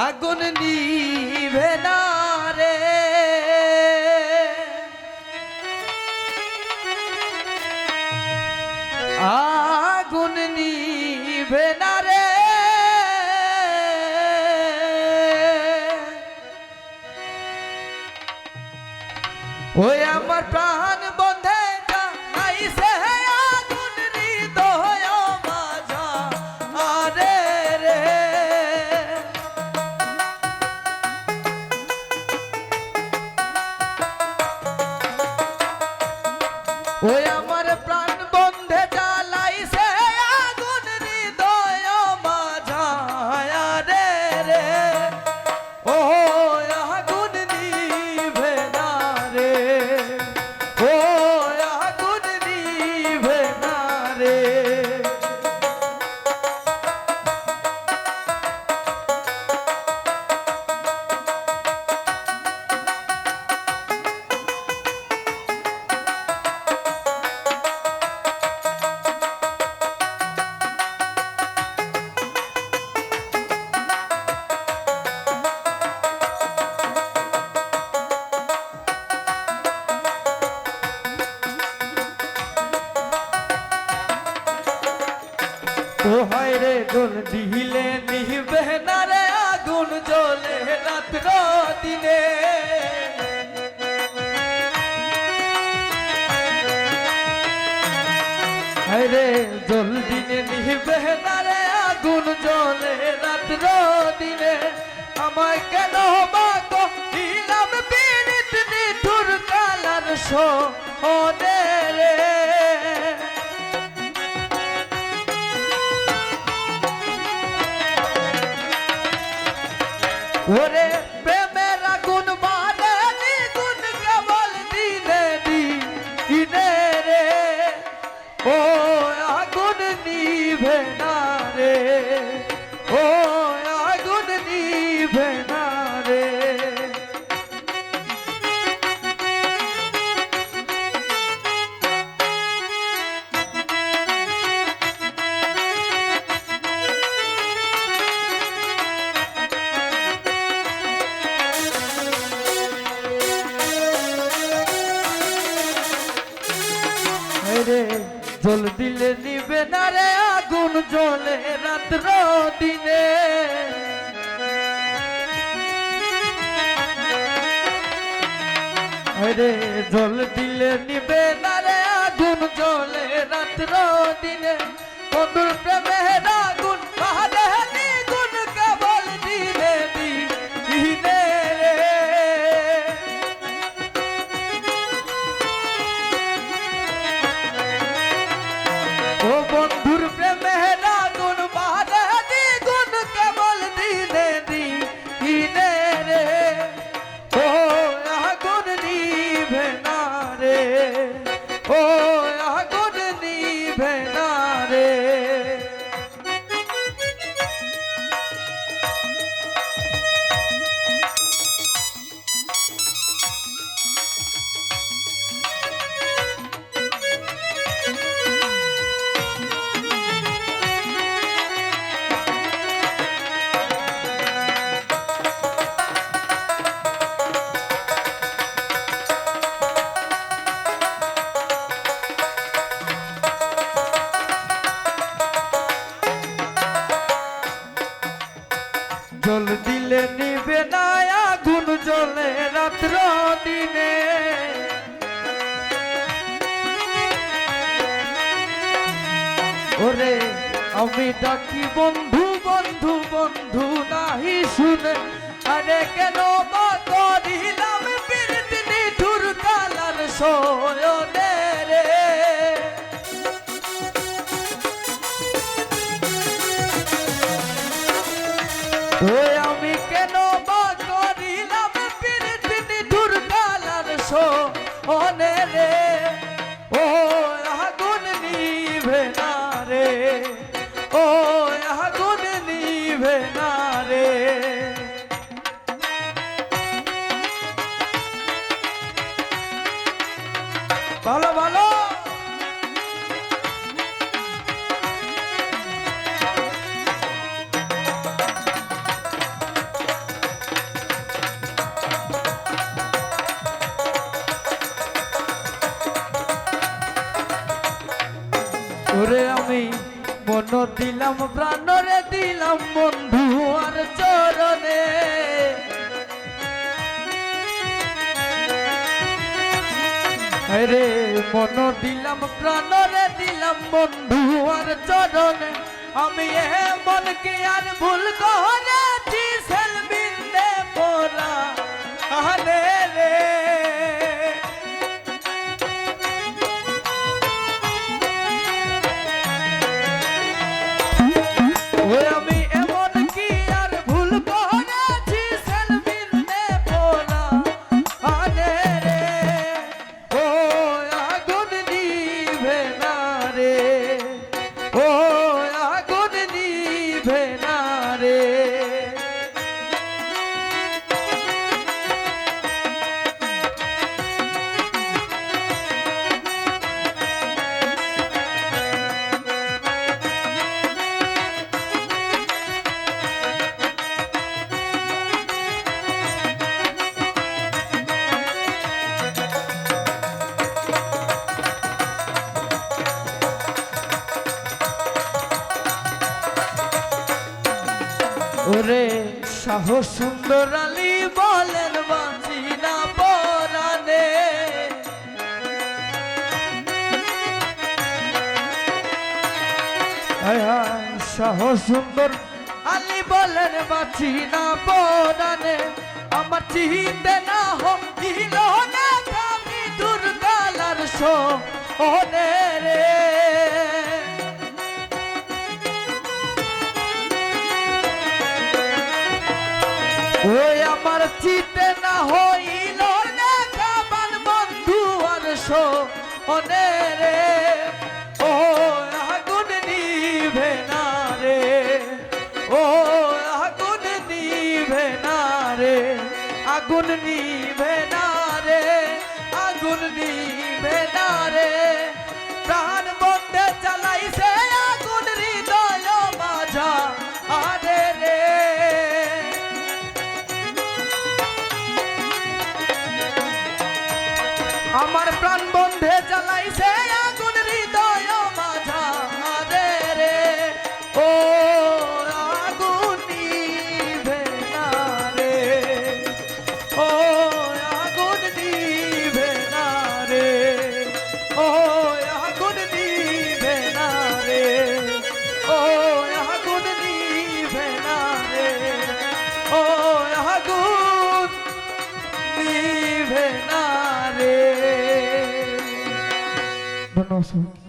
আগুন নিভে না রে, আগুন নিভে না রে, ওই আমার প্রাণ বন্ধে আইছে আগুন হৃদয় মাঝা আরে রে, ওই আমার প্রাণ বন্ধে জ্বালাইছে আগুন হৃদয় মাঝা আরে রে, ও আগুন নিভে না রে, ও আগুন নিভে না রে। ও হায় রে জল দিলে নিভে না রে, আগুন জ্বলে রাত্র দিনে, হায় রে জল দিনে নিভে না রে, আগুন জ্বলে রাত্র দিনে, আমায় কেন বাকো দিলাম পীড়িত নিঠুর কালার সোনে রে, ওরে প্রেমের আগুন বারে দ্বিগুণ কেবল দিনে দিনে রে, ও আগুন নিভে না রে, ও আগুন নিভে না রে। রে জল দিলে নিবে না রে, আগুন জ্বলে রাত্র দিনে, রে জল দিলে নিবে না রে, আগুন জ্বলে রাত্র দিনে, বন্ধুর প্রেমের আগুন বাহারে দ্বিগুণ কেবল দিনে দিনে রে, ও বন্ধুর প্রেমের আগুন বাহারে দ্বিগুণ কেবল দিনে দিনে রে, ও আগুন নিভে না রে, ও আগুন নিভে না রে। জল দিলে নিবে না, আগুন জ্বলে রাত্র দিনে, ওরে আমি ডাকি বন্ধু বন্ধু বন্ধু নাহি শুনে, আরে কেন বা করিলাম পীড়িত নিঠুর কালার সোনে রে, ওই আমি কেন বা করিলাম পীড়িত নিঠুর কালার সোনে রে, ও আগুন নিভে না রে, ও আগুন নিভে না রে। ভালো ভালো মন দিলাম প্রাণরে দিলাম বন্ধু আর চরণে রে মন দিলাম প্রাণরে দিলাম বন্ধু আর চরণে আমি মন কে আর ভুল করেছি সেলবিন্দে পোরা আরে রে আমি এমন কি আর ভুল করেছি সেলবিন্দে পোরা আরে রে ও আগুন নিভে না রে ও আগুন নিভে না রে ওরে সাহস সুন্দর আলী বলেন বাঁচি না পরানে সাহস সুন্দর আলী বলেন বাঁচি না পরানে আমার চিনতে না হইল না আমি দুর্গালার সোনে রে ওই আমার চিতে না হইল না কামান বন্ধু আর সোনে রে ও আগুন নিভে না রে ও আগুন নিভে না রে আগুন নিভে না রে আগুন নিভে না রে প্রাণ বন্ধে চালাইছে আগুন হৃদয় মাঝা আরে রে আমার প্রাণ বন্ধে জ্বালাইছে আগুন হৃদয় মাঝা রে রে ও আগুন নিভে না রে ও আগুন নিভে না রে ও আগুন নিভে না রে ও আগুন নিভে না রে ও আগুন নিভে না রে ধন্যবাদ।